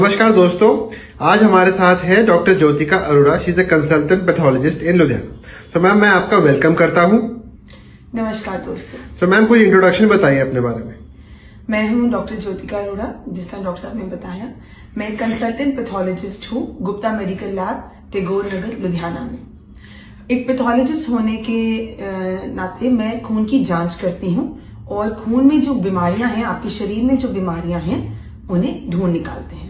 नमस्कार दोस्तों, आज हमारे साथ है doctor Jyotika Arora. She is a consultant pathologist in Ludhiana. तो मैम, मैं आपका वेलकम करता हूँ। नमस्कार दोस्तों। तो मैम, कोई इंट्रोडक्शन बताइए अपने बारे में। मैं हूँ डॉक्टर ज्योतिका अरोड़ा। जिस तरह डॉक्टर साहब ने बताया, मैं कंसल्टेंट पैथोलॉजिस्ट हूँ गुप्ता मेडिकल लैब, टैगोर नगर, लुधियाना में। एक पैथोलॉजिस्ट होने के नाते मैं खून की जांच करती हूँ और खून में जो बीमारियां हैं, आपके शरीर में जो बीमारियां हैं, उन्हें ढूंढ निकालते हैं।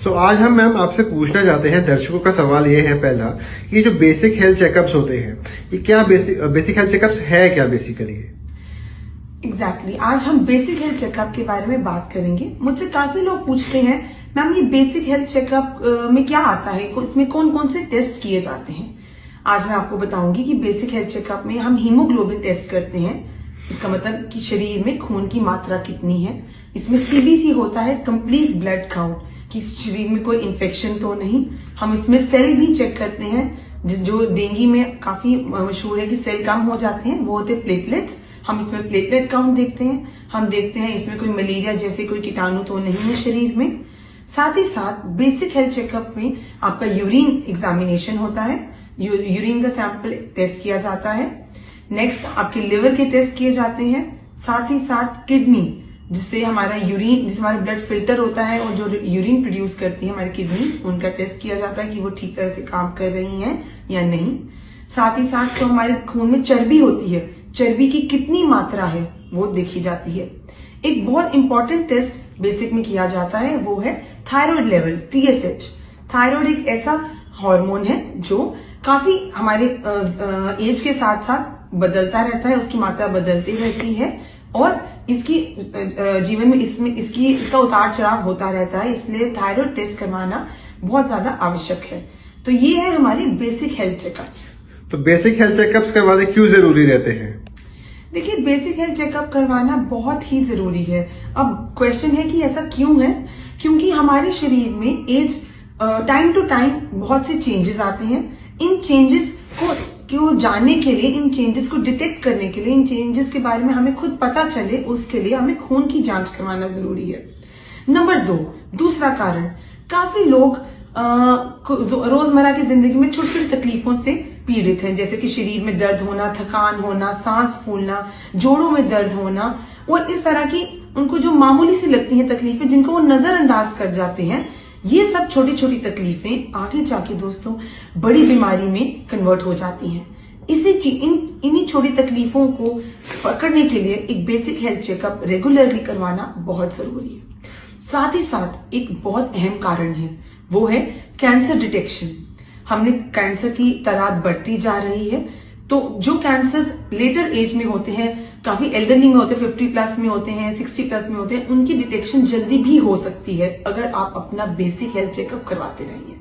सो आज हम मैम आपसे पूछना चाहते हैं, दर्शकों का सवाल ये है पहला, कि जो बेसिक हेल्थ चेकअप्स होते हैं, ये क्या बेसिक हेल्थ चेकअप्स है क्या बेसिकली? एग्जैक्टली आज हम बेसिक हेल्थ चेकअप के बारे में बात करेंगे। मुझसे काफी लोग पूछते हैं, मैम ये बेसिक हेल्थ चेकअप में क्या आता है, इसमें कौन कौन से टेस्ट किए जाते हैं। आज मैं आपको बताऊंगी कि बेसिक हेल्थ चेकअप में हम हीमोग्लोबिन टेस्ट करते हैं। इसका मतलब कि शरीर में खून की मात्रा कितनी है। इसमें सीबीसी होता है, कंप्लीट ब्लड काउंट, कि शरीर में कोई इन्फेक्शन तो नहीं। हम इसमें सेल भी चेक करते हैं, जो डेंगू में काफी मशहूर है कि सेल कम हो जाते हैं, वो होते हैं प्लेटलेट्स। हम इसमें प्लेटलेट काउंट देखते हैं। हम देखते हैं इसमें कोई मलेरिया जैसे कोई कीटाणु तो नहीं है शरीर में। साथ ही साथ बेसिक हेल्थ चेकअप में आपका यूरिन एग्जामिनेशन होता है। यूरिन का सैंपल टेस्ट किया जाता है। नेक्स्ट आपके लिवर के टेस्ट किए जाते हैं। साथ ही साथ किडनी, जिससे हमारा यूरिन, जिससे हमारा ब्लड फिल्टर होता है और जो यूरिन प्रोड्यूस करती है हमारी किडनी, उनका टेस्ट किया जाता है कि वो ठीक तरह से काम कर रही हैं या नहीं। साथ ही साथ जो हमारे खून में चर्बी होती है, चर्बी की कितनी मात्रा है वो देखी जाती है। एक बहुत इंपॉर्टेंट टेस्ट बेसिक में किया जाता है, वो है थायराइड लेवल, TSH। थायराइड एक ऐसा हार्मोन है जो काफी हमारे एज के साथ साथ बदलता रहता है, उसकी मात्रा बदलती रहती है और इसकी जीवन में इसका उतार चढ़ाव होता रहता है। इसलिए थायराइड टेस्ट करवाना बहुत ज्यादा आवश्यक है। तो ये है हमारे बेसिक हेल्थ चेकअप्स। तो बेसिक हेल्थ चेकअप्स करवाने क्यों जरूरी रहते हैं? देखिए, बेसिक हेल्थ चेकअप करवाना बहुत ही जरूरी है। अब क्वेश्चन है कि ऐसा क्यों है? क्योंकि हमारे शरीर में एज टाइम टू टाइम बहुत से चेंजेस आते हैं। इन चेंजेस को जानने के लिए, इन चेंजेस को डिटेक्ट करने के लिए, इन चेंजेस के बारे में हमें खुद पता चले, उसके लिए हमें खून की जांच करवाना जरूरी है। नंबर 2, दूसरा कारण, काफी लोग रोजमर्रा की जिंदगी में छोटी छोटी तकलीफों से पीड़ित हैं, जैसे कि शरीर में दर्द होना, थकान होना, सांस फूलना, जोड़ों में दर्द होना और इस तरह की उनको जो मामूली सी लगती हैं तकलीफें, जिनको वो नजरअंदाज कर जाते हैं। ये सब छोटी छोटी तकलीफें आगे जाके दोस्तों बड़ी बीमारी में कन्वर्ट हो जाती हैं। इन्हीं छोटी तकलीफों को पकड़ने के लिए एक बेसिक हेल्थ चेकअप रेगुलरली करवाना बहुत जरूरी है। साथ ही साथ एक बहुत अहम कारण है, वो है कैंसर डिटेक्शन। हमने कैंसर की तादाद बढ़ती जा रही है, तो जो कैंसर लेटर एज में होते हैं, काफी एल्डरली में होते हैं, 50 प्लस में होते हैं, 60 प्लस में होते हैं, उनकी डिटेक्शन जल्दी भी हो सकती है अगर आप अपना बेसिक हेल्थ चेकअप करवाते रहिए।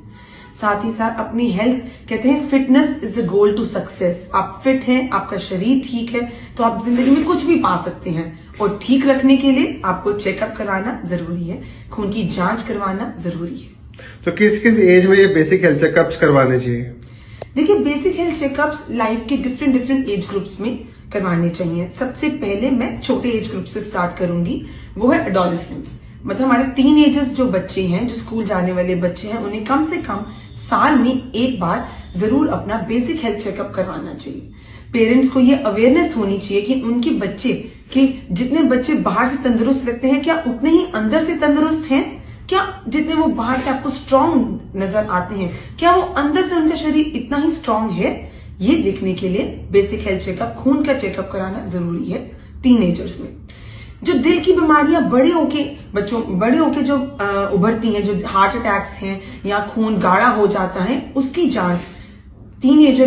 साथ ही साथ अपनी हेल्थ, कहते हैं fitness is the goal to success. आप फिट हैं, आपका शरीर ठीक है, तो आप जिंदगी में कुछ भी पा सकते हैं। और ठीक रखने के लिए आपको चेकअप कराना जरूरी है, खून की जांच करवाना जरूरी है। तो किस किस एज में ये बेसिक हेल्थ चेकअप्स करवाने चाहिए? देखिए, बेसिक हेल्थ चेकअप्स लाइफ के डिफरेंट एज ग्रुप्स में करवाने चाहिए। सबसे पहले मैं छोटे एज ग्रुप से स्टार्ट करूंगी, वो है एडोलेसेंट्स। मतलब हमारे टीनेजर्स जो बच्चे हैं, जो स्कूल जाने वाले बच्चे हैं, उन्हें कम से कम साल में एक बार जरूर अपना बेसिक हेल्थ चेकअप करवाना चाहिए। पेरेंट्स को ये अवेयरनेस होनी चाहिए कि उनके बच्चे, कि जितने बच्चे बाहर से तंदुरुस्त लगते हैं, क्या उतने ही अंदर से तंदुरुस्त हैं? क्या जितने वो बाहर से आपको स्ट्रांग नजर आते हैं, क्या वो अंदर से उनका शरीर इतना ही स्ट्रांग है? ये देखने के लिए बेसिक हेल्थ चेकअप, खून का चेकअप कराना जरूरी है टीनेजर्स में। जो दिल की बीमारियां बड़े होके जो उभरती हैं, जो हार्ट अटैक्स हैं या खून गाढ़ा हो जाता है, उसकी जांच टीन एज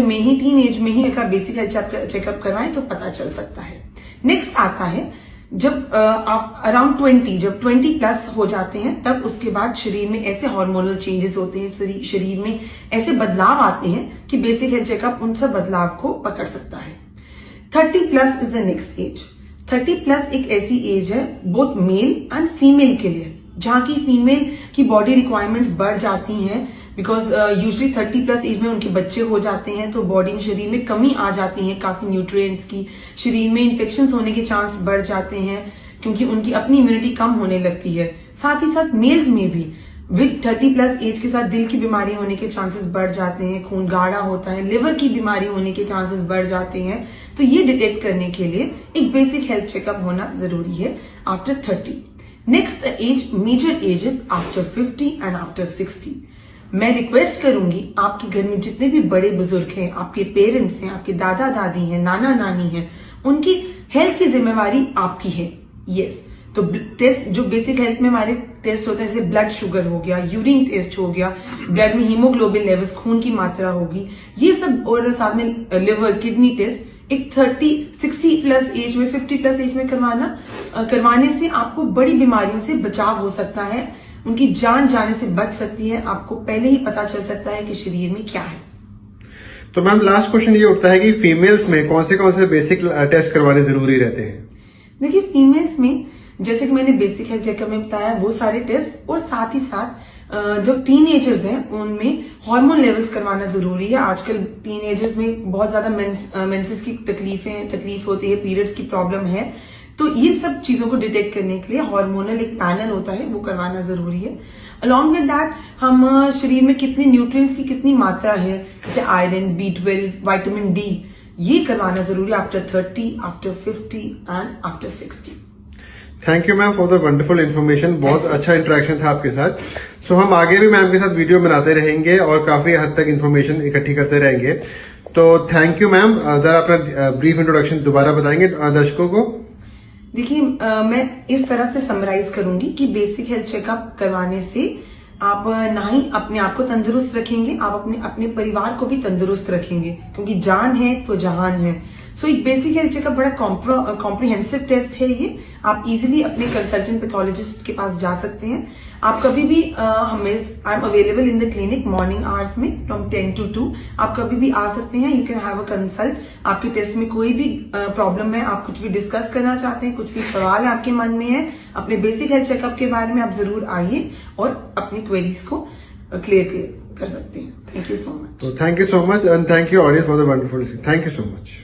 में ही अगर बेसिक हेल्थ चेकअप करवाएं तो पता चल सकता है। नेक्स्ट आता है जब आप अराउंड 20 प्लस हो जाते हैं, तब उसके बाद शरीर में ऐसे हार्मोनल चेंजेस होते हैं, शरीर में ऐसे बदलाव आते हैं कि बेसिक हेल्थ चेकअप उन सब बदलाव को पकड़ सकता है। 30 plus is the next age. 30 plus एक ऐसी एज है बोथ मेल एंड फीमेल के लिए, जहां की फीमेल की बॉडी रिक्वायरमेंट्स बढ़ जाती हैं, बिकॉज यूजली 30 प्लस एज में उनके बच्चे हो जाते हैं, तो बॉडी में, शरीर में कमी आ जाती है काफी न्यूट्रिएंट्स की, शरीर में इन्फेक्शंस होने के चांस बढ़ जाते हैं, क्योंकि उनकी अपनी इम्यूनिटी कम होने लगती है। साथ ही साथ मेल्स में भी विद 30+ एज के साथ दिल की बीमारी होने के चांसेस बढ़ जाते हैं, खून गाढ़ा होता है, लिवर की बीमारी होने के चांसेस बढ़ जाते हैं। तो ये डिटेक्ट करने के लिए एक बेसिक हेल्थ चेकअप होना जरूरी है after 30। Next age, major ages after 50 and after 60। मैं रिक्वेस्ट करूंगी आपके घर में जितने भी बड़े बुजुर्ग हैं, आपके पेरेंट्स हैं, आपके दादा दादी हैं, नाना नानी हैं, उनकी हेल्थ की जिम्मेवारी आपकी है। यस, तो टेस्ट जो बेसिक हेल्थ में हमारे टेस्ट होते हैं, जैसे ब्लड शुगर हो गया, यूरिन टेस्ट हो गया, ब्लड में हीमोग्लोबिन लेवल्स, खून की मात्रा होगी, ये सब, और साथ में लिवर, किडनी टेस्ट एक 60+ एज में, 50+ एज में करवाने से आपको बड़ी बीमारियों से बचाव हो सकता है, उनकी जान जाने से बच सकती है। आपको पहले ही पता चल सकता है कि शरीर में क्या है। तो मैम लास्ट क्वेश्चन ये उठता है कि फीमेल्स में कौन से बेसिक टेस्ट करवाने जरूरी रहते हैं? देखिए, फीमेल्स में जैसे कि मैंने बेसिक हेल्थ चेकअप में बताया वो सारे टेस्ट, और साथ ही साथ जो टीनेजर्स हैं उनमें हार्मोन लेवल्स करवाना जरूरी है। आजकल टीनेजर्स में बहुत ज्यादा मेंसेस की तकलीफ होती है, पीरियड्स की प्रॉब्लम है, तो इन सब चीजों को डिटेक्ट करने के लिए हार्मोनल एक पैनल होता है, वो करवाना जरूरी है। अलॉन्ग विद दैट हम शरीर में कितने न्यूट्रिएंट्स की कितनी मात्रा है, जैसे आयरन, B12, विटामिन D, ये करवाना जरूरी है after 30, after 50 and after 60। Thank you ma'am for the wonderful information. बहुत अच्छा इंटरेक्शन था आपके साथ। सो हम आगे भी मैम के साथ वीडियो बनाते रहेंगे और काफी हद तक इन्फॉर्मेशन इकट्ठी करते रहेंगे। तो थैंक यू मैम। जरा अपना ब्रीफ इंट्रोडक्शन दोबारा बताएंगे दर्शकों को। देखिए, मैं इस तरह से समराइज करूंगी कि बेसिक हेल्थ चेकअप करवाने से आप ना ही अपने आप को तंदुरुस्त रखेंगे, आप अपने परिवार को भी तंदुरुस्त रखेंगे, क्योंकि जान है तो जहान है। सो एक बेसिक हेल्थ चेकअप बड़ा कॉम्प्रिहेंसिव टेस्ट है ये। आप इजीली अपने कंसल्टेंट पैथोलॉजिस्ट के पास जा सकते हैं। आप कभी भी I am available in the clinic morning hours में फ्रॉम 10 to 2। आप कभी भी आ सकते हैं, you can have a consult. आपके टेस्ट में कोई भी प्रॉब्लम है, आप कुछ भी डिस्कस करना चाहते हैं, कुछ भी सवाल आपके मन में है अपने बेसिक हेल्थ चेकअप के बारे में, आप जरूर आइए और अपनी क्वेरीज को क्लियर कर सकते हैं। Thank you so much. Thank you so much and thank you audience for the wonderful. Thank you so much.